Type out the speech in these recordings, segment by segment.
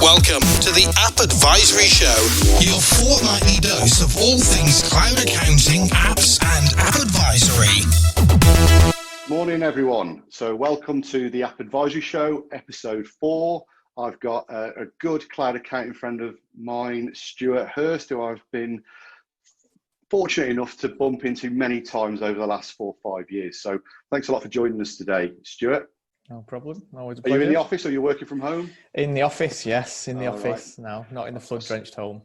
Welcome to the App Advisory Show, your fortnightly dose of all things cloud accounting, apps, and app advisory. Morning, everyone. So welcome to the App Advisory Show, episode 4. I've got a good cloud accounting friend of mine, Stuart Hurst, who I've been fortunate enough to bump into many times over the last 4 or 5 years. So thanks a lot for joining us today, Stuart. No problem. Always a pleasure. Are you in the office or are you working from home? In the office, yes. In the office now, not in the flood-drenched home.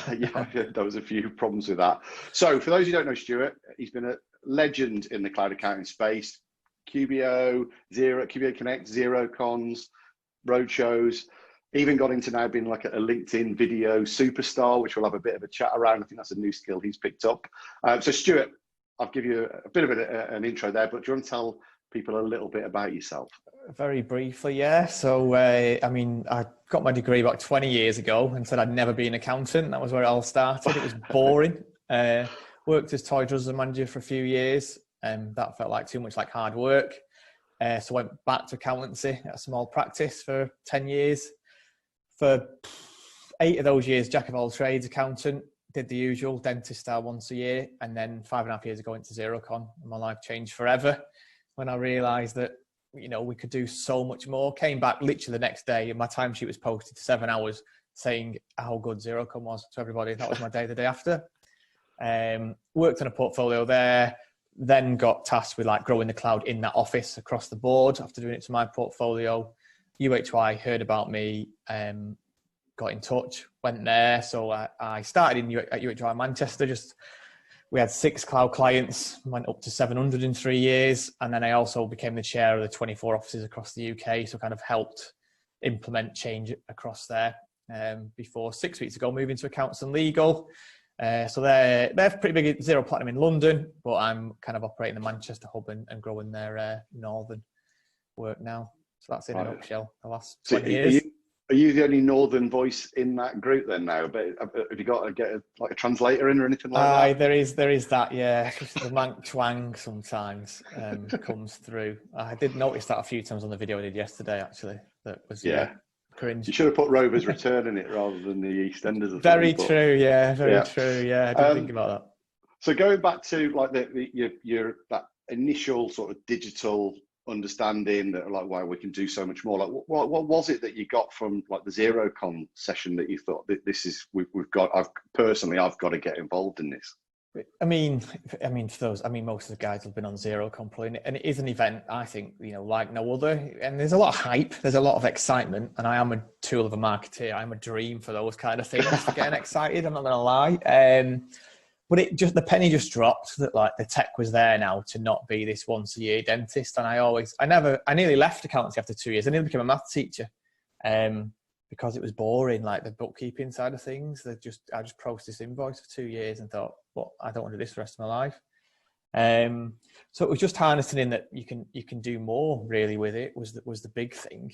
Yeah, there was a few problems with that. So for those who don't know Stuart, he's been a legend in the cloud accounting space. QBO Connect, Zerocons, roadshows, even got into now being like a LinkedIn video superstar, which we'll have a bit of a chat around. I think that's a new skill he's picked up. So Stuart, I'll give you a bit of an intro there, but do you want to tell people a little bit about yourself? Very briefly, yeah. So, I got my degree about 20 years ago and said I'd never be an accountant. That was where it all started. It was boring. Worked as toy drizzler manager for a few years, and that felt like too much like hard work. So went back to accountancy at a small practice for 10 years. For 8 of those years, jack of all trades accountant, did the usual dentist style once a year. And then 5.5 years ago into Zerocon, and my life changed forever when I realized that, we could do so much more. Came back literally the next day and my timesheet was posted to 7 hours saying how good Zerocon was to everybody. That was my day the day after. Worked on a portfolio there, then got tasked with like growing the cloud in that office across the board after doing it to my portfolio. UHY heard about me, got in touch, went there. So I started at UHY Manchester. We had 6 cloud clients, went up to 700 in 3 years. And then I also became the chair of the 24 offices across the UK. So kind of helped implement change across there before 6 weeks ago, moving to accounts and legal. So they're pretty big at Zero Platinum in London, but I'm kind of operating the Manchester hub and growing their northern work now. So that's in a nutshell the last 20 years. Are you the only northern voice in that group then now? But have you got to get a translator in or anything like that? There is that, yeah. The Manc twang sometimes comes through. I did notice that a few times on the video I did yesterday, actually. That was cringe. You should have put Rover's Return in it rather than the EastEnders. Very true, yeah. Very true, yeah. I didn't think about that. So going back to like your that initial sort of digital understanding that like why we can do so much more, like what was it that you got from like the Zerocon session that you thought that this is we've got I've got to get involved in this? I mean for those, most of the guys have been on Zerocon probably, and it is an event I think like no other, and there's a lot of hype, there's a lot of excitement, and I am a tool of a marketeer. I'm a dream for those kind of things, for getting excited, I'm not gonna lie. But the penny just dropped that like the tech was there now to not be this once a year dentist. And I nearly left accountancy after 2 years. I nearly became a math teacher because it was boring, like the bookkeeping side of things. I just processed this invoice for 2 years and thought, well, I don't want to do this the rest of my life. So it was just harnessing in that you can do more really with it was the big thing.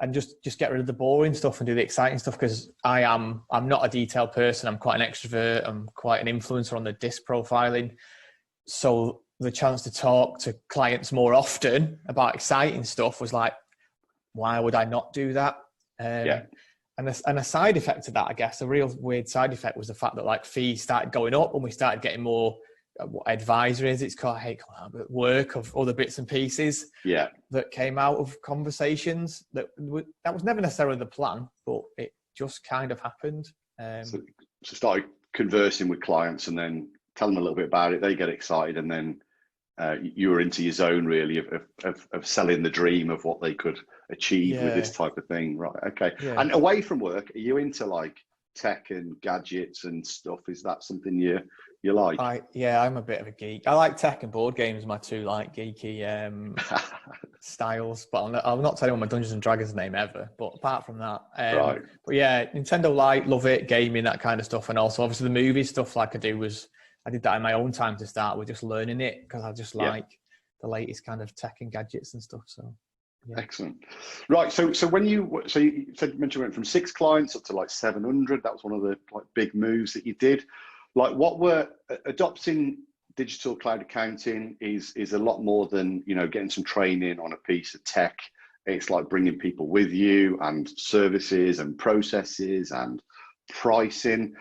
And just get rid of the boring stuff and do the exciting stuff, because I'm not a detailed person. I'm quite an extrovert. I'm quite an influencer on the disc profiling. So the chance to talk to clients more often about exciting stuff was like, why would I not do that? And a side effect of that, I guess, a real weird side effect was the fact that like fees started going up and we started getting more advisory, as it's called, work of other bits and pieces that came out of conversations that was never necessarily the plan, but it just kind of happened. So started conversing with clients and then tell them a little bit about it, they get excited, and then you were into your zone really of selling the dream of what they could achieve with this type of thing, right? Okay. And away from work, are you into like tech and gadgets and stuff? Is that something you like? I'm a bit of a geek. I like tech and board games, my two like geeky styles, but I'll not tell anyone my Dungeons and Dragons name ever, but apart from that, but yeah, Nintendo Lite, love it, gaming, that kind of stuff. And also obviously the movie stuff like I did that in my own time to start with, just learning it because I just like the latest kind of tech and gadgets and stuff. So excellent. Right, so when you mentioned went from 6 clients up to like 700. That was one of the like big moves that you did. Like, what were adopting digital cloud accounting is a lot more than getting some training on a piece of tech It's like bringing people with you, and services and processes and pricing.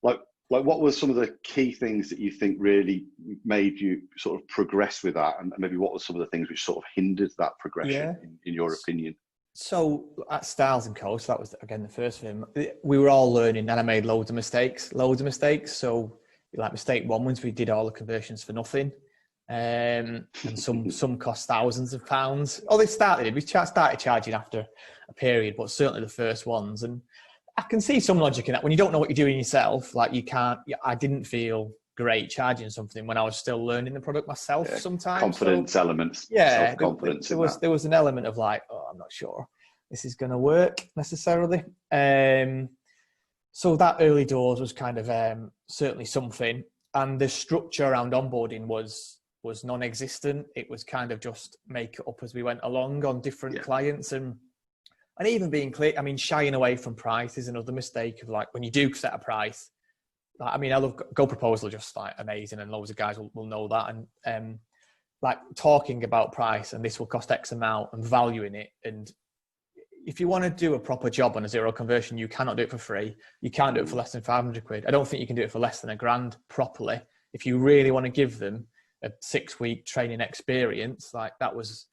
Like what were some of the key things that you think really made you sort of progress with that? And maybe what were some of the things which sort of hindered that progression in your opinion? So at Styles and Co, so that was again the first film, we were all learning, and I made loads of mistakes. So like mistake one was we did all the conversions for nothing. And some cost thousands of pounds. Oh, we started charging after a period, but certainly the first ones. And I can see some logic in that. When you don't know what you're doing yourself, like I didn't feel great charging something when I was still learning the product myself sometimes. Confidence elements, self-confidence. There was an element of like, oh, I'm not sure this is going to work necessarily. So that early doors was kind of certainly something. And the structure around onboarding was non-existent. It was kind of just make it up as we went along on different clients, and even being clear. I mean, shying away from price is another mistake of like when you do set a price. I mean, I love Go Proposal, just like amazing, and loads of guys will know that. And like talking about price and this will cost X amount and valuing it. And if you want to do a proper job on a zero conversion, you cannot do it for free. You can't do it for less than 500 quid. I don't think you can do it for less than £1,000 properly. If you really want to give them a 6-week training experience, like that was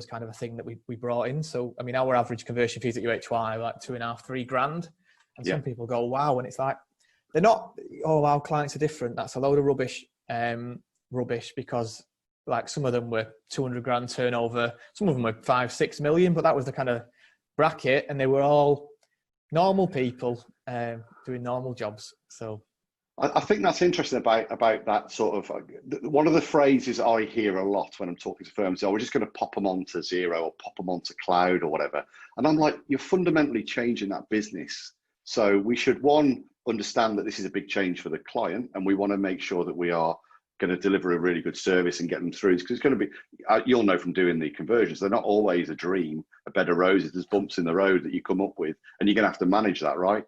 kind of a thing that we brought in. So, I mean, our average conversion fees at UHY are like 2.5, 3 grand. And some people go, wow. And it's like, they're not, oh, wow, clients are different. That's a load of rubbish because like some of them were 200 grand turnover. Some of them were 5-6 million, but that was the kind of bracket, and they were all normal people doing normal jobs. So I think that's interesting about that sort of, one of the phrases I hear a lot when I'm talking to firms, we're just going to pop them onto Xero or pop them onto cloud or whatever. And I'm like, you're fundamentally changing that business. So we should, one, understand that this is a big change for the client, and we want to make sure that we are going to deliver a really good service and get them through, because it's going to be, you'll know from doing the conversions, they're not always a dream, a bed of roses. There's bumps in the road that you come up with, and you're going to have to manage that, right?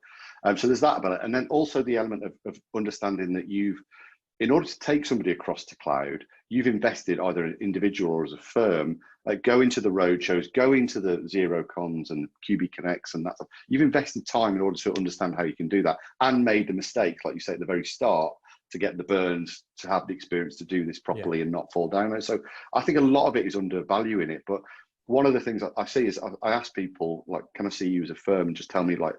So there's that about it. And then also the element of understanding that in order to take somebody across to cloud, you've invested, either an individual or as a firm, like go into the road shows, go into the Zerocons and QB Connects and that stuff. You've invested time in order to understand how you can do that, and made the mistake, like you say at the very start, to get the burns, to have the experience to do this properly and not fall down. So I think a lot of it is undervaluing it. But one of the things I see is I ask people, like, can I see you as a firm, and just tell me like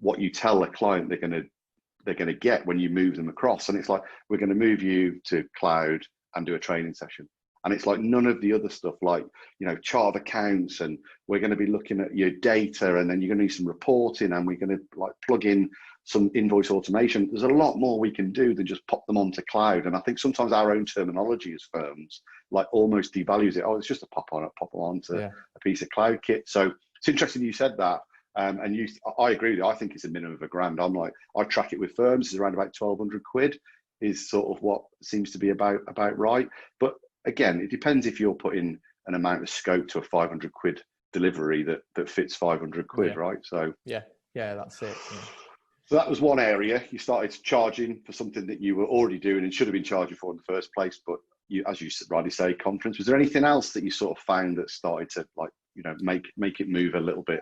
what you tell a client they're going to get when you move them across. And it's like, we're going to move you to cloud and do a training session. And it's like none of the other stuff, like, chart of accounts, and we're going to be looking at your data, and then you're going to need some reporting, and we're going to like plug in some invoice automation. There's a lot more we can do than just pop them onto cloud. And I think sometimes our own terminology as firms like almost devalues it. Oh, it's just a pop onto a piece of cloud kit. So it's interesting you said that. And I agree with you. I think it's a minimum of £1,000. I'm like, I track it with firms, it's around about 1,200 quid is sort of what seems to be about right. But again, it depends if you're putting an amount of scope to a 500 quid delivery that fits 500 quid, right? So yeah, that's it. Yeah. So that was one area. You started charging for something that you were already doing and should have been charging for in the first place. But you, as you rightly say, conference. Was there anything else that you sort of found that started to make it move a little bit?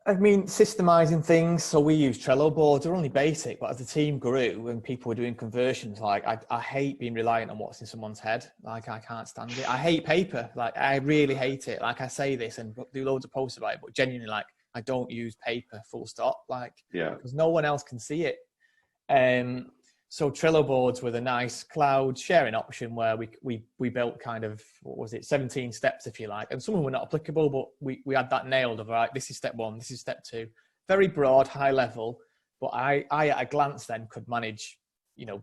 I mean, systemizing things. So we use Trello boards. They're only basic, but as the team grew and people were doing conversions, like I hate being reliant on what's in someone's head. Like I can't stand it. I hate paper. Like I really hate it. Like I say this and do loads of posts about it, but genuinely, like I don't use paper, full stop. Like, because no one else can see it. So Trello boards were the nice cloud sharing option where we built kind of, 17 steps, if you like. And some of them were not applicable, but we had that nailed of, right, this is step 1, this is step 2. Very broad, high level. But I at a glance then could manage,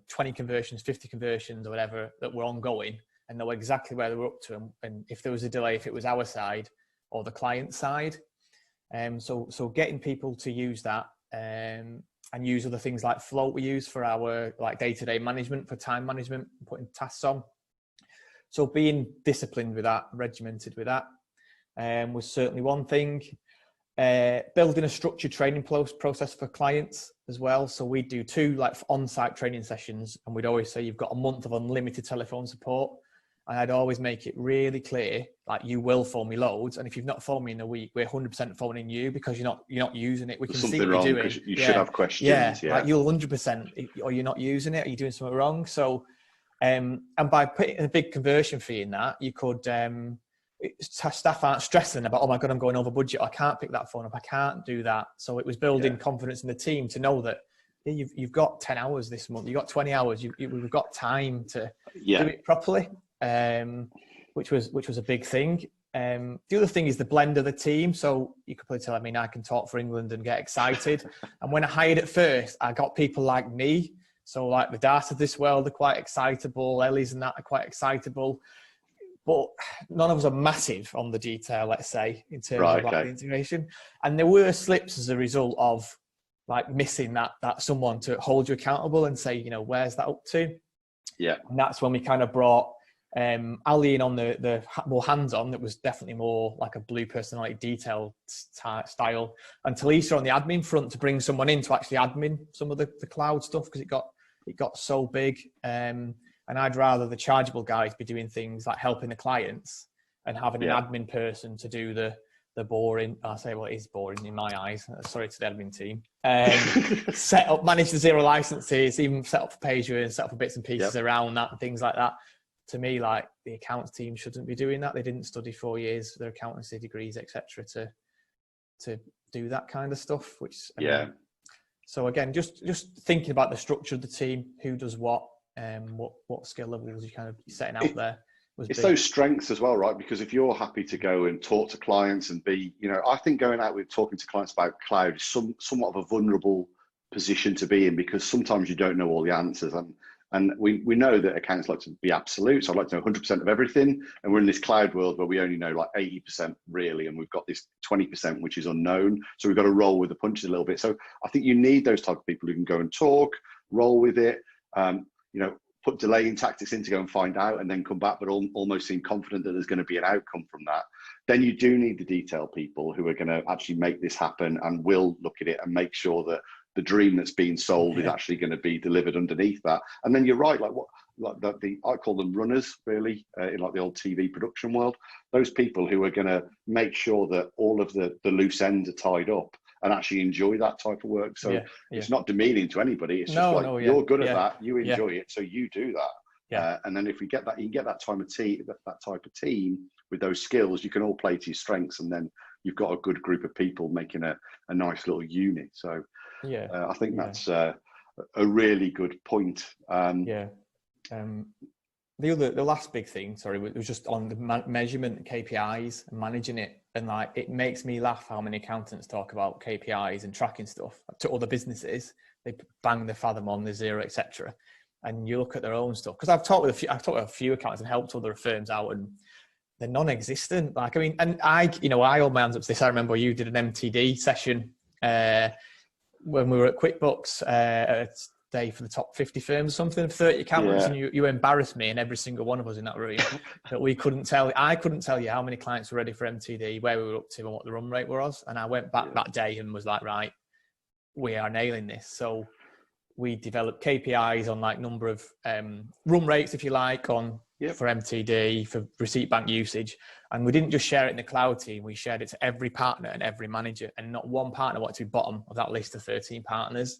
20 conversions, 50 conversions or whatever that were ongoing, and know exactly where they were up to. And if there was a delay, if it was our side or the client side. So getting people to use that, and use other things like Float we use for our like day-to-day management, for time management, putting tasks on. So being disciplined with that, regimented with that, was certainly one thing. Building a structured training process for clients as well. So we do 2 like on-site training sessions, and we'd always say you've got a month of unlimited telephone support. And I'd always make it really clear, like, you will phone me loads, and if you've not phoned me in a week, we're 100% phoning you because you're not using it. We can There's see something what wrong, you're doing. because you should have questions. Like, you'll 100%, or you're not using it, or you're doing something wrong. So, and by putting a big conversion fee in that, you could, staff aren't stressing about, oh my God, I'm going over budget. I can't pick that phone up. I can't do that. So it was building confidence in the team to know that you've got 10 hours this month. You've got 20 hours. We've got time to do it properly, which was a big thing. The other thing is the blend of the team. So you could probably tell, I mean, I can talk for England and get excited. And when I hired at first, I got people like me. So like the Dart of this world are quite excitable. Ellie's and that are quite excitable. But none of us are massive on the detail, let's say, in terms of like the integration. And there were slips as a result of like missing that someone to hold you accountable and say, you know, where's that up to? Yeah. And that's when we kind of brought Ali in on the more hands-on. That was definitely more like a blue personality detail style, and Talisa on the admin front to bring someone in to actually admin some of the cloud stuff, because it got so big. And I'd rather the chargeable guys be doing things like helping the clients and having an admin person to do the boring, I say, well, it is boring in my eyes. Sorry to the admin team. Set up, manage the zero licenses, even set up for Pageview and set up for bits and pieces around that and things like that. To me, like, the accounts team shouldn't be doing that. They didn't study 4 years for their accountancy degrees, etc., to do that kind of stuff. Which so again, just thinking about the structure of the team, who does what skill levels you kind of setting out there. It's big. Those strengths as well, right? Because if you're happy to go and talk to clients and be, you know, I think going out with talking to clients about cloud is somewhat of a vulnerable position to be in, because sometimes you don't know all the answers. And we know that accounts like to be absolute. So I'd like to know 100% of everything. And we're in this cloud world where we only know like 80% really. And we've got this 20% which is unknown. So we've got to roll with the punches a little bit. So I think you need those type of people who can go and talk, roll with it, you know, put delaying tactics in to go and find out and then come back, but almost seem confident that there's going to be an outcome from that. Then you do need the detail people who are going to actually make this happen and will look at it and make sure that the dream that's being sold is actually going to be delivered underneath that. And then you're right, I call them runners, really, in like the old TV production world. Those people who are going to make sure that all of the loose ends are tied up and actually enjoy that type of work. So it's not demeaning to anybody. It's just you're good at that, you enjoy it, so you do that. And then if we get that, you can get that type of team with those skills, you can all play to your strengths, and then you've got a good group of people making a nice little unit. So I think that's a really good point. The last big thing, was just on the measurement, KPIs, and managing it. And like, it makes me laugh how many accountants talk about KPIs and tracking stuff to other businesses. They bang the Fathom on, the Xero, etc. And you look at their own stuff, because I've talked with a few accountants and helped other firms out, and they're non-existent. Like, I mean, and I hold my hands up to this. I remember you did an MTD session when we were at QuickBooks day for the top 50 firms or something, 30 accountants, and you embarrassed me and every single one of us in that room that I couldn't tell you how many clients were ready for MTD, where we were up to, and what the run rate was. And I went back that day and was like, right, we are nailing this. So we developed KPIs on like number of run rates, if you like, for MTD, for receipt bank usage. And we didn't just share it in the cloud team, we shared it to every partner and every manager, and not one partner wanted to be bottom of that list of 13 partners.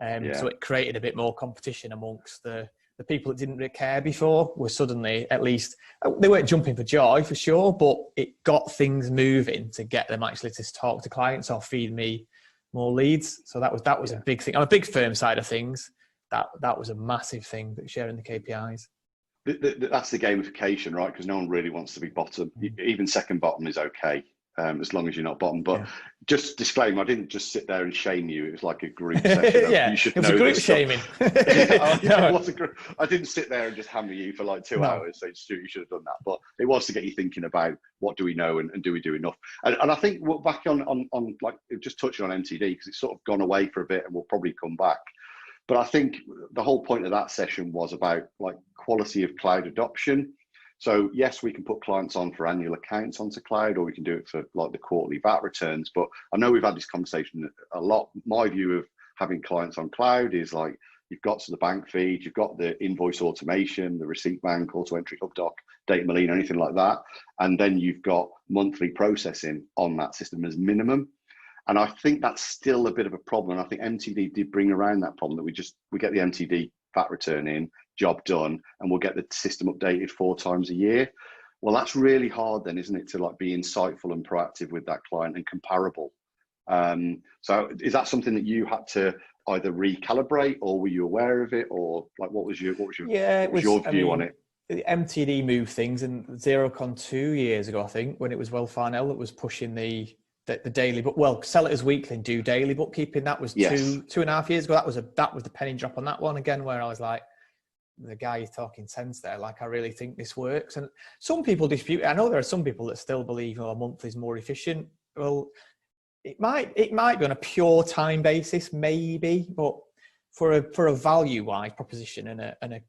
So it created a bit more competition amongst the people that didn't really care before. Were suddenly, at least, they weren't jumping for joy for sure, but it got things moving to get them actually to talk to clients or feed me more leads. So that was a big thing. On a big firm side of things, that was a massive thing, that sharing the KPIs. That's the gamification, right? Because no one really wants to be bottom. Even second bottom is okay, as long as you're not bottom. But just disclaimer, I didn't just sit there and shame you. It was like a group session. You should know this. It was a group shaming. It was a group. I didn't sit there and just hammer you for like 2 hours. So Stuart, you should have done that. But it was to get you thinking about what do we know and do we do enough. And I think we're back on like just touching on MTD, because it's sort of gone away for a bit and we'll probably come back. But I think the whole point of that session was about like quality of cloud adoption. So yes, we can put clients on for annual accounts onto cloud, or we can do it for like the quarterly VAT returns. But I know we've had this conversation a lot. My view of having clients on cloud is like, you've got the bank feed, you've got the invoice automation, the receipt bank, auto entry, HubDoc, data marine, anything like that. And then you've got monthly processing on that system as minimum. And I think that's still a bit of a problem. I think MTD did bring around that problem, that we get the MTD VAT return in, job done, and we'll get the system updated 4 times a year. Well, that's really hard then, isn't it, to like be insightful and proactive with that client and comparable. So is that something that you had to either recalibrate, or were you aware of it, or like what was your view on it? The MTD moved things, and Zerocon 2 years ago, I think, when it was Will Farnell that was pushing the daily book. Well, sell it as weekly and do daily bookkeeping. That was Yes. 2.5 years ago. That was the penny drop on that one again, where I was like, the guy is talking sense there. Like, I really think this works. And some people dispute it. I know there are some people that still believe, a month is more efficient. Well, it might be on a pure time basis, maybe, but for a value-wise proposition and a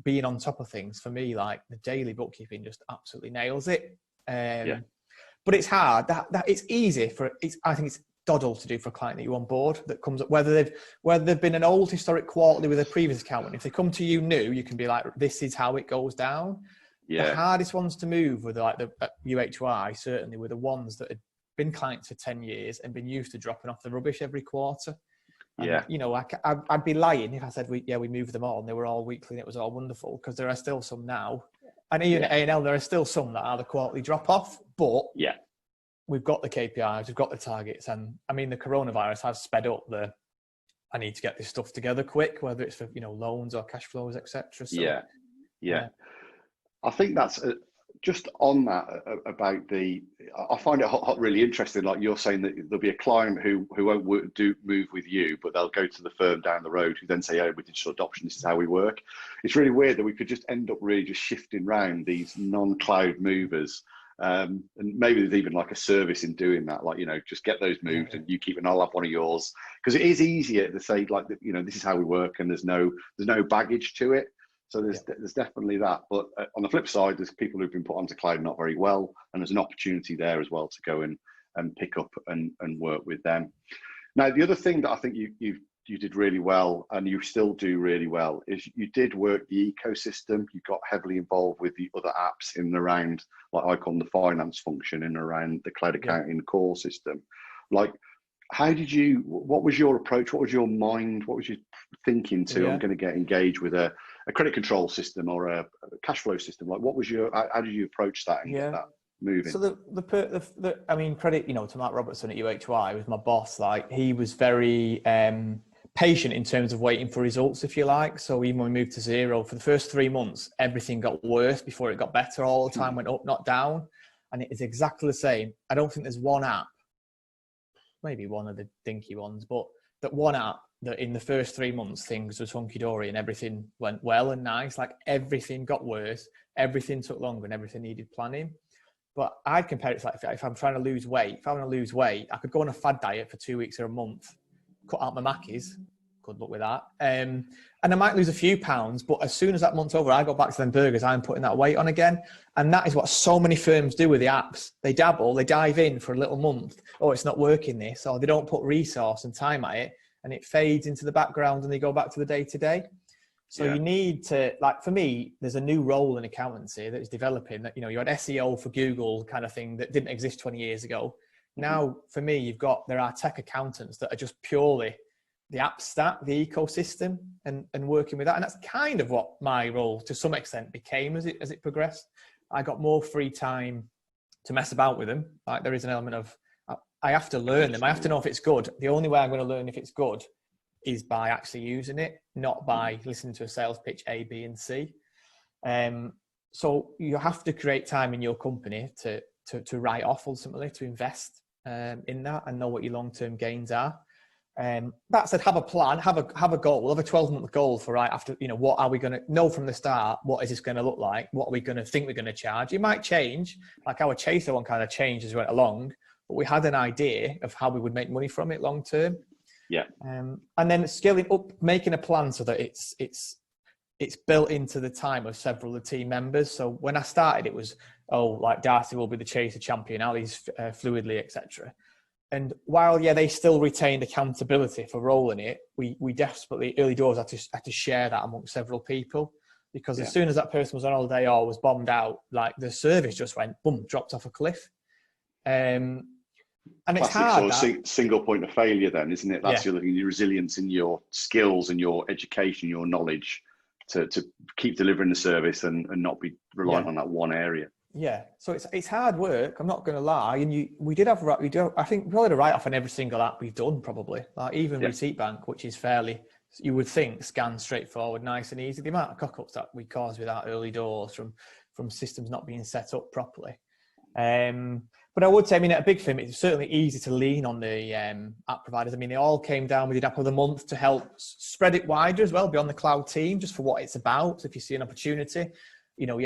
being on top of things, for me, like the daily bookkeeping just absolutely nails it. But it's hard. That it's easy I think it's doddle to do for a client that you on board that comes up, whether they've been an old historic quarterly with a previous accountant. If they come to you new, you can be like, this is how it goes down. The hardest ones to move with like the UHY certainly were the ones that had been clients for 10 years and been used to dropping off the rubbish every quarter. And, I'd be lying if I said we moved them all and they were all weekly and it was all wonderful, because there are still some now. And even at A&L, there are still some that are the quarterly drop off, but we've got the KPIs, we've got the targets. And I mean, the coronavirus has sped up I need to get this stuff together quick, whether it's for, loans or cash flows, etc. So, I think that's just on that about I find it really interesting. Like you're saying that there'll be a client who won't move with you, but they'll go to the firm down the road who then say, "Oh, with digital adoption, this is how we work." It's really weird that we could just end up really just shifting around these non-cloud movers. And maybe there's even like a service in doing that, like, just get those moved and you keep, and I'll have one of yours, because it is easier to say like, this is how we work, and there's no baggage to it. So there's definitely that. But on the flip side, there's people who've been put onto cloud not very well, and there's an opportunity there as well to go and pick up and work with them. Now, the other thing that I think you did really well, and you still do really well, is you did work the ecosystem. You got heavily involved with the other apps in and around, like I call them the finance function, in and around the cloud accounting core system. Like, what was your approach? What was your mind? What was you thinking I'm going to get engaged with a credit control system or a cash flow system? Like, how did you approach that and get that moving? So I mean, credit, to Matt Robertson at UHY, was my boss. Like, he was very patient in terms of waiting for results, if you like. So even when we moved to Xero, for the first 3 months, everything got worse before it got better. All the time went up, not down. And it is exactly the same. I don't think there's one app, maybe one of the dinky ones, but that one app that in the first 3 months things was hunky-dory and everything went well and nice. Like, everything got worse, everything took longer, and everything needed planning. But I'd compare it to like, if I'm trying to lose weight, if I want to lose weight, I could go on a fad diet for 2 weeks or a month, cut out my Mackies, good luck with that. And I might lose a few pounds, but as soon as that month's over, I go back to them burgers, I'm putting that weight on again. And that is what so many firms do with the apps. They dabble, they dive in for a little month. Oh, it's not working this, or they don't put resource and time at it, and it fades into the background and they go back to the day-to-day. So you need to, like, for me, there's a new role in accountancy that is developing, that, you had SEO for Google kind of thing that didn't exist 20 years ago. Now, for me, there are tech accountants that are just purely the app stack, the ecosystem, and working with that. And that's kind of what my role to some extent became as it progressed. I got more free time to mess about with them. Like, there is an element of, I have to learn them. I have to know if it's good. The only way I'm going to learn if it's good is by actually using it, not by listening to a sales pitch A, B, and C. So you have to create time in your company to write off, ultimately, to invest in that and know what your long-term gains are. That said, have a plan, have a goal, have a 12-month goal for after, what are we going to know from the start? What is this going to look like? What are we going to think we're going to charge? It might change, like our Chaser one kind of changed as we went along, but we had an idea of how we would make money from it long term. Yeah. And then scaling up, making a plan so that it's built into the time of several of the team members. So when I started, it was, like Darcy will be the Chaser champion, Ali's fluidly, etc. And while, yeah, they still retained accountability for rolling it, we desperately, early doors, had to share that amongst several people, because as soon as that person was on holiday or was bombed out, like the service just went, boom, dropped off a cliff. And it's hard. Sort of single point of failure then, isn't it? That's your resilience in your skills and your education, your knowledge to keep delivering the service and not be reliant on that one area. Yeah, so it's hard work. I'm not going to lie. And I think we probably had a write-off on every single app we've done, probably. Like even Receipt Bank, which is fairly, you would think, scan straightforward, nice and easy. The amount of cock-ups that we caused with that early doors from systems not being set up properly. But I would say, I mean, at a big firm, it's certainly easy to lean on the app providers. I mean, they all came down with the app of the month to help spread it wider as well beyond the cloud team, just for what it's about. So if you see an opportunity,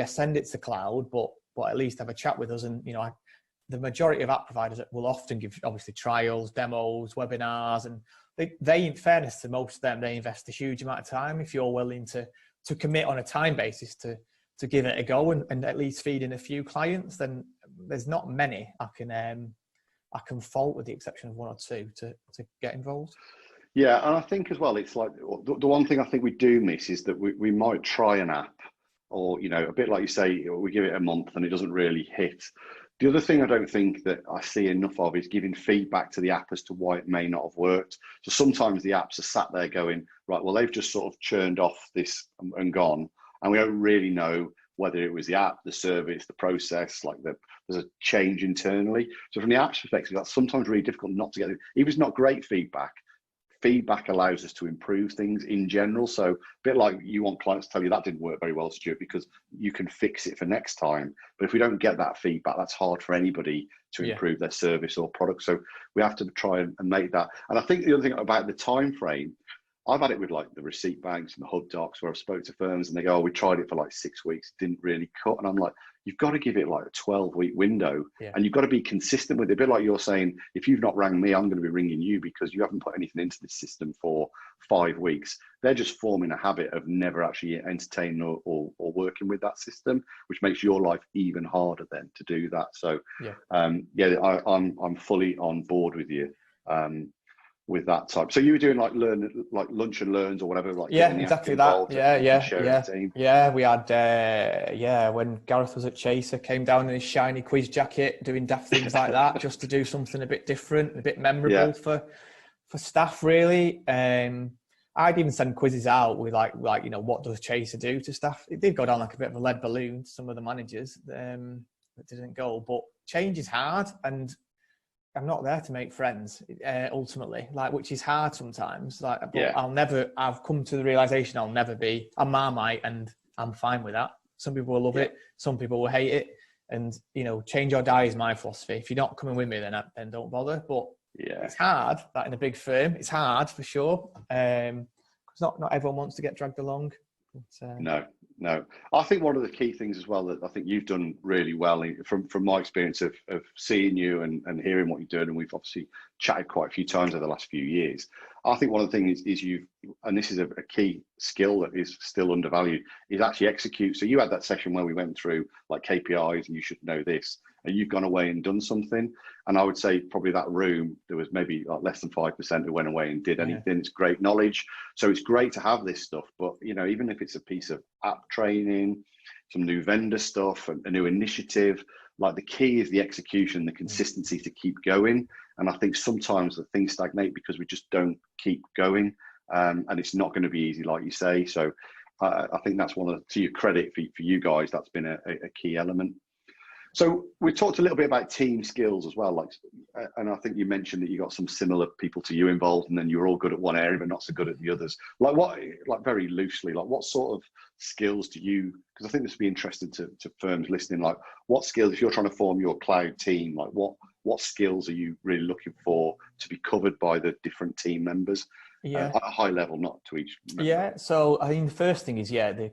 send it to the cloud, but at least have a chat with us. And, the majority of app providers will often give, obviously, trials, demos, webinars, and they, in fairness to most of them, they invest a huge amount of time. If you're willing to commit on a time basis to give it a go and at least feed in a few clients, then there's not many I can fault, with the exception of one or two, to get involved. Yeah, and I think as well, it's like the one thing I think we do miss is that we might try an app, or a bit like you say, we give it a month and it doesn't really hit. The other thing I don't think that I see enough of is giving feedback to the app as to why it may not have worked. So sometimes the apps are sat there going, right, well, they've just sort of churned off this and gone, and we don't really know whether it was the app, the service, the process, there's a change internally. So from the app's perspective, that's sometimes really difficult not to get, even if it's not great feedback allows us to improve things in general. So a bit like you want clients to tell you that didn't work very well, Stuart, because you can fix it for next time. But if we don't get that feedback, that's hard for anybody to improve their service or product. So we have to try and make that. And I think the other thing about the time frame, I've had it with like the receipt banks and the hub docs where I've spoke to firms and they go, oh, we tried it for like 6 weeks, didn't really cut. And I'm like, you've got to give it like a 12-week window, and you've got to be consistent with it. A bit like you're saying, if you've not rang me, I'm going to be ringing you because you haven't put anything into this system for 5 weeks. They're just forming a habit of never actually entertaining or working with that system, which makes your life even harder then to do that. So I'm fully on board with you. With that type. So you were doing like lunch and learns or whatever, like exactly that. We had when Gareth was at Chaser, came down in his shiny quiz jacket doing daft things like that, just to do something a bit different, a bit memorable for staff, really. I'd even send quizzes out with like what does Chaser do to staff. It did go down like a bit of a lead balloon to some of the managers that didn't go, but change is hard, and I'm not there to make friends, ultimately, which is hard sometimes. I've come to the realization I'll never be a Marmite, and I'm fine with that. Some people will love it, some people will hate it, and change or die is my philosophy. If you're not coming with me, then don't bother. But it's hard. That in a big firm, it's hard for sure. Because not everyone wants to get dragged along. But, No. I think one of the key things as well that I think you've done really well from my experience of seeing you and hearing what you're doing, and we've obviously chatted quite a few times over the last few years. I think one of the things is you've, and this is a key skill that is still undervalued, is actually execute. So you had that session where we went through like KPIs and you should know this, and you've gone away and done something. And I would say probably that room, there was maybe like less than 5% who went away and did anything. It's great knowledge. So it's great to have this stuff, but even if it's a piece of app training, some new vendor stuff, a new initiative, like the key is the execution, the consistency to keep going. And I think sometimes the things stagnate because we just don't keep going. And it's not going to be easy, like you say. So I think that's to your credit for you guys, that's been a key element. So we talked a little bit about team skills as well, and I think you mentioned that you got some similar people to you involved, and then you're all good at one area but not so good at the others. Very loosely, what sort of skills do you? Because I think this would be interesting to firms listening. Like, what skills, if you're trying to form your cloud team, like what skills are you really looking for to be covered by the different team members? At a high level, not to each member. So I think the first thing is the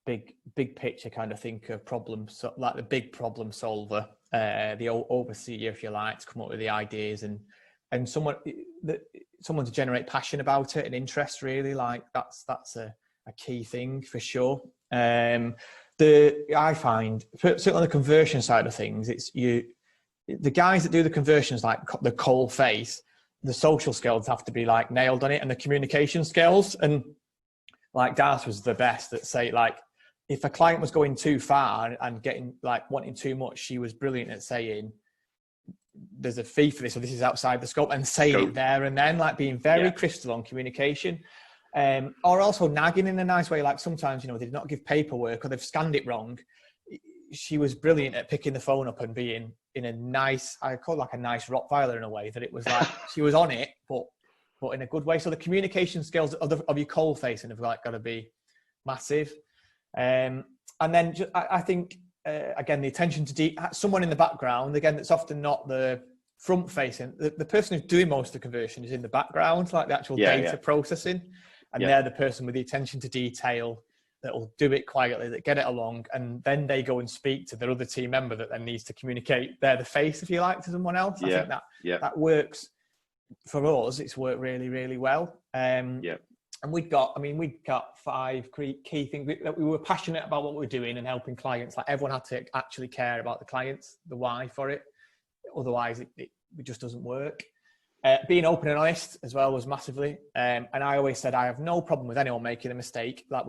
big picture kind of think of problems, so like the big problem solver, the overseer, if you like, to come up with the ideas and someone to generate passion about it and interest, really. Like that's a key thing for sure. I find certainly on the conversion side of things, it's the guys that do the conversions, like the cold face, the social skills have to be like nailed on it, and the communication skills. And like Darth was the best at say, like, if a client was going too far and getting like wanting too much, she was brilliant at saying, there's a fee for this, or this is outside the scope, and saying it there and then, like being very crystal on communication. Or also nagging in a nice way. Like sometimes, they did not give paperwork or they've scanned it wrong. She was brilliant at picking the phone up and being in a nice, I call it like a nice Rottweiler in a way, that it was like, she was on it, but in a good way. So the communication skills of your cold facing have like got to be massive. And then I think, again, the attention to someone in the background, again, that's often not the front facing. The person who's doing most of the conversion is in the background, like the actual data processing. And they're the person with the attention to detail that will do it quietly, that get it along. And then they go and speak to their other team member that then needs to communicate. They're the face, if you like, to someone else. I think that works for us. It's worked really, really well. And we've got 5 key things that we were passionate about what we were doing and helping clients. Like everyone had to actually care about the clients, the why for it. Otherwise it just doesn't work. Being open and honest as well was massively. And I always said, I have no problem with anyone making a mistake. Like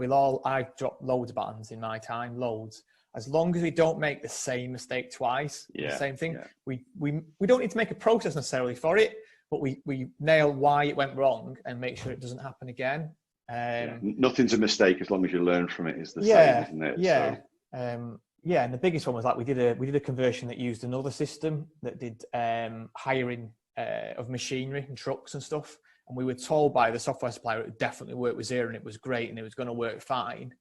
I've dropped loads of buttons in my time, loads. As long as we don't make the same mistake twice, the same thing. We don't need to make a process necessarily for it, but we nail why it went wrong and make sure it doesn't happen again. Nothing's a mistake as long as you learn from it, is the same, isn't it? Yeah. So. And the biggest one was like we did a conversion that used another system that did hiring of machinery and trucks and stuff. And we were told by the software supplier it would definitely work with Xero and it was great and it was going to work fine.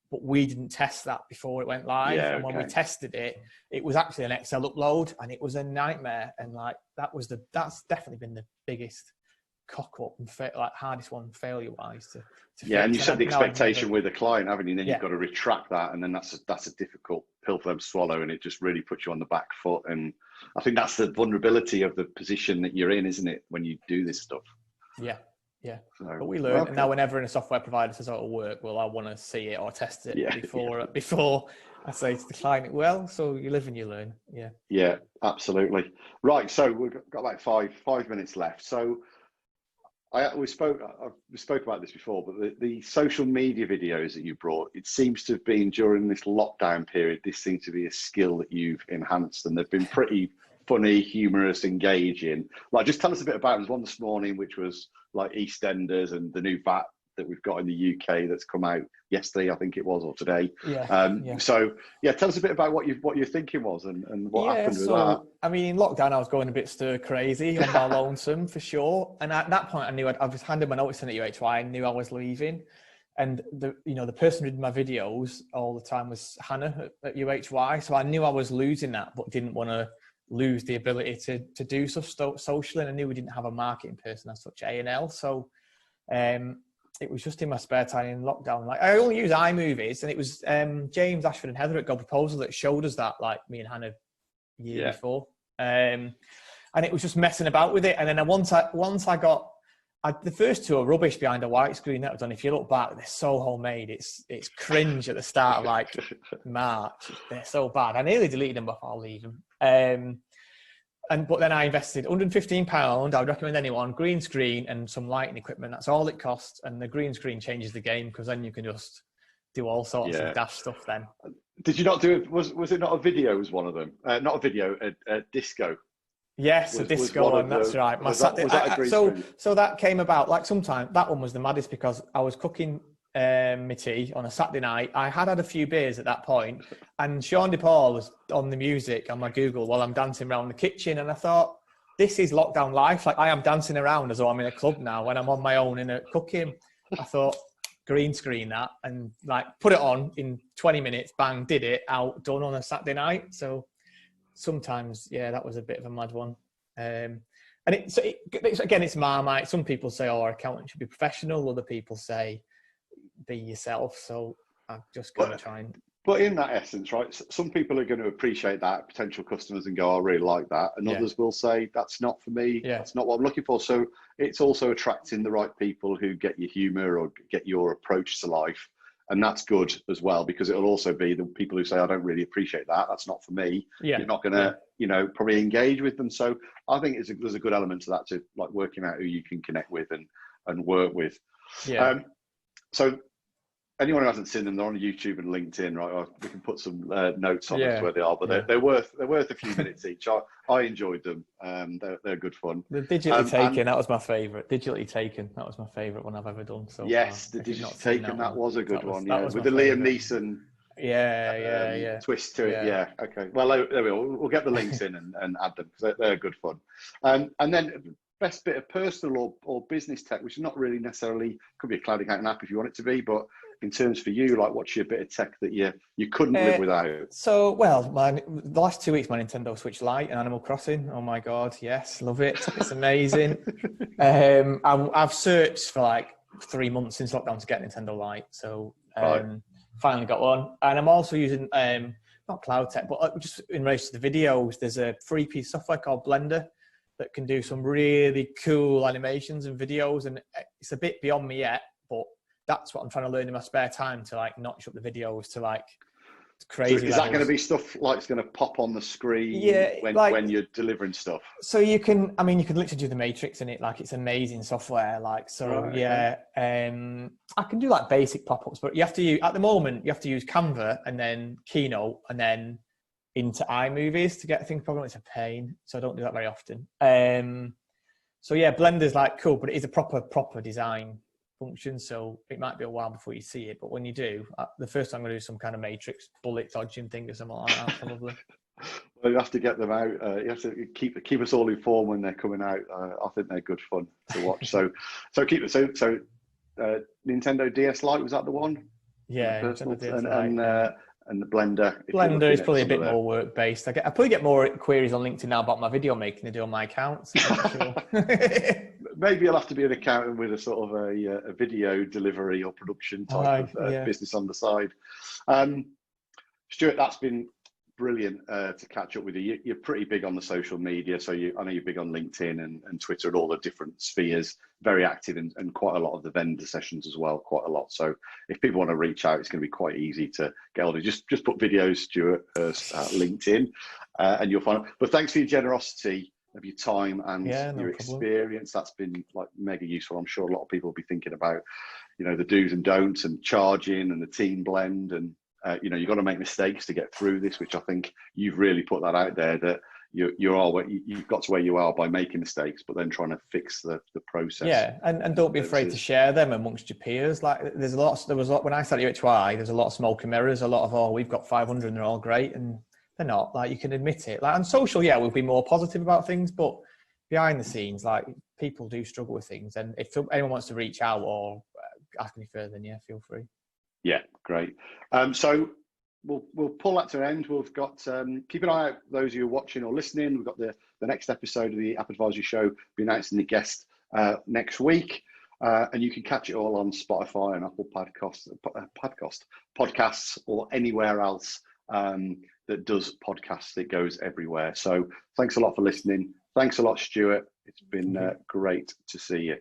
But we didn't test that before it went live. And when we tested it, it was actually an Excel upload and it was a nightmare. And like that's definitely been the biggest cock up and hardest one failure wise to and you set the expectation with the client, haven't you? And then you've got to retract that, and then that's a difficult pill for them to swallow, and it just really puts you on the back foot. And I think that's the vulnerability of the position that you're in, isn't it, when you do this stuff? So, but we learn, and now whenever a software provider says, "Oh, it'll work," well, I want to see it or test it before I say to the client, "Well, so you live and you learn." Yeah, absolutely. Right, so we've got about five minutes left. So we spoke about this before, but the social media videos that you brought, it seems to have been during this lockdown period. This seems to be a skill that you've enhanced, and they've been pretty funny, humorous, engaging. Like, just tell us a bit about it. There's one this morning, which was like EastEnders and the new VAT that we've got in the UK that's come out yesterday, I think it was, or today. So tell us a bit about what your thinking was and what happened with that. I mean, in lockdown, I was going a bit stir crazy on my lonesome for sure. And at that point, I knew I was handed my notice in at UHY. I knew I was leaving. And the person who did my videos all the time was Hannah at UHY. So I knew I was losing that, but didn't want to lose the ability to do stuff socially. And I knew we didn't have a marketing person as such, A&L. So it was just in my spare time in lockdown. Like, I only use iMovies, and it was James, Ashford and Heather at Go Proposal that showed us that, like me and Hannah year before. And it was just messing about with it. And then once I got, the first two are rubbish behind a white screen that I've done. If you look back, they're so homemade. It's cringe at the start of like March. They're so bad. I nearly deleted them before leaving. But then I invested £115. I would recommend anyone, green screen and some lighting equipment. That's all it costs. And the green screen changes the game, because then you can just do all sorts of daft stuff then. Did you not do it? Was it not a video was one of them? Not a video, a disco. Yes, a disco one, that's right. So that came about, like, sometime, that one was the maddest, because I was cooking my tea on a Saturday night. I had a few beers at that point, and Sean DePaul was on the music on my Google while I'm dancing around the kitchen, and I thought, this is lockdown life. Like, I am dancing around as though I'm in a club now when I'm on my own in a cooking. I thought, green screen that, and like put it on in 20 minutes, bang, did it, out, done on a Saturday night. So sometimes, that was a bit of a mad one. And it's Marmite. Some people say, our accountant should be professional. Other people say, be yourself. So I'm just going to try and... But in that essence, right, some people are going to appreciate that, potential customers, and go, I really like that. And others will say, that's not for me. That's not what I'm looking for. So it's also attracting the right people who get your humour or get your approach to life. And that's good as well, because it'll also be the people who say, I don't really appreciate that. That's not for me. Yeah. You're not going to, probably engage with them. So I think there's a good element to that, to like working out who you can connect with and work with. Yeah. So anyone who hasn't seen them, they're on YouTube and LinkedIn, right? We can put some notes on as to where they are, but they're worth a few minutes each. I enjoyed them. They're good fun. The digitally taken, that was my favourite. Digitally taken, that was my favourite one I've ever done. So yes, far. the digitally taken, that was a good one. Yeah, with the favourite. Liam Neeson. Yeah. Twist to it. Yeah. Okay. Well, there we go. We'll get the links in and add them, because they're good fun. And then best bit of personal or business tech, which is not really necessarily, could be a cloud accounting app if you want it to be, but in terms for you, like what's your bit of tech that you couldn't live without? So, the last 2 weeks, my Nintendo Switch Lite and Animal Crossing. Oh my God, yes, love it. It's amazing. I've searched for like 3 months since lockdown to get Nintendo Lite. So finally got one. And I'm also using, not cloud tech, but just in relation to the videos, there's a free piece of software called Blender that can do some really cool animations and videos. And it's a bit beyond me yet, but that's what I'm trying to learn in my spare time, to like notch up the videos to like crazy. So is that going to be stuff like it's going to pop on the screen when you're delivering stuff? So you can literally do the matrix in it. Like, it's amazing software. Like, so I can do like basic pop-ups, but at the moment you have to use Canva and then Keynote and then into iMovies to get things programmed. It's a pain, so I don't do that very often. So yeah, Blender's like cool, but it is a proper design function, so it might be a while before you see it, but when you do, the first time I'm going to do some kind of matrix bullet dodging thing or something like that, probably. Well, you have to get them out. You have to keep us all informed when they're coming out. I think they're good fun to watch. So Nintendo DS Lite, was that the one? Yeah, Nintendo DS Lite, and the Blender. Blender is probably a bit more work based. I probably get more queries on LinkedIn now about my video making than I do on my accounts. Sure. Maybe you'll have to be an accountant with a sort of a video delivery or production type of business on the side. Stuart, that's been brilliant to catch up with you. You're pretty big on the social media, so I know you're big on LinkedIn and Twitter and all the different spheres, very active and quite a lot of the vendor sessions as well, quite a lot. So if people want to reach out, it's going to be quite easy to get hold of. Just put videos, Stuart Hurst, LinkedIn, and you'll find it. But thanks for your generosity of your time and your experience. That's been like mega useful. I'm sure a lot of people will be thinking about, the do's and don'ts and charging and the team blend and you've got to make mistakes to get through this, which I think you've really put that out there, that you've got to where you are by making mistakes, but then trying to fix the process. Yeah, and don't be afraid to share them amongst your peers. Like there was a lot when I started UHY, there's a lot of smoke and mirrors, a lot of, we've got 500 and they're all great, and they're not. Like, you can admit it. Like on social, we'll be more positive about things, but behind the scenes, like, people do struggle with things. And if anyone wants to reach out or ask me further, then feel free. Yeah, great. So we'll pull that to an end. We've got keep an eye out, those of you watching or listening. We've got the next episode of the App Advisory Show. Be announcing the guest next week, and you can catch it all on Spotify and Apple podcasts, or anywhere else that does podcasts. It goes everywhere. So thanks a lot for listening. Thanks a lot, Stuart. It's been great to see you.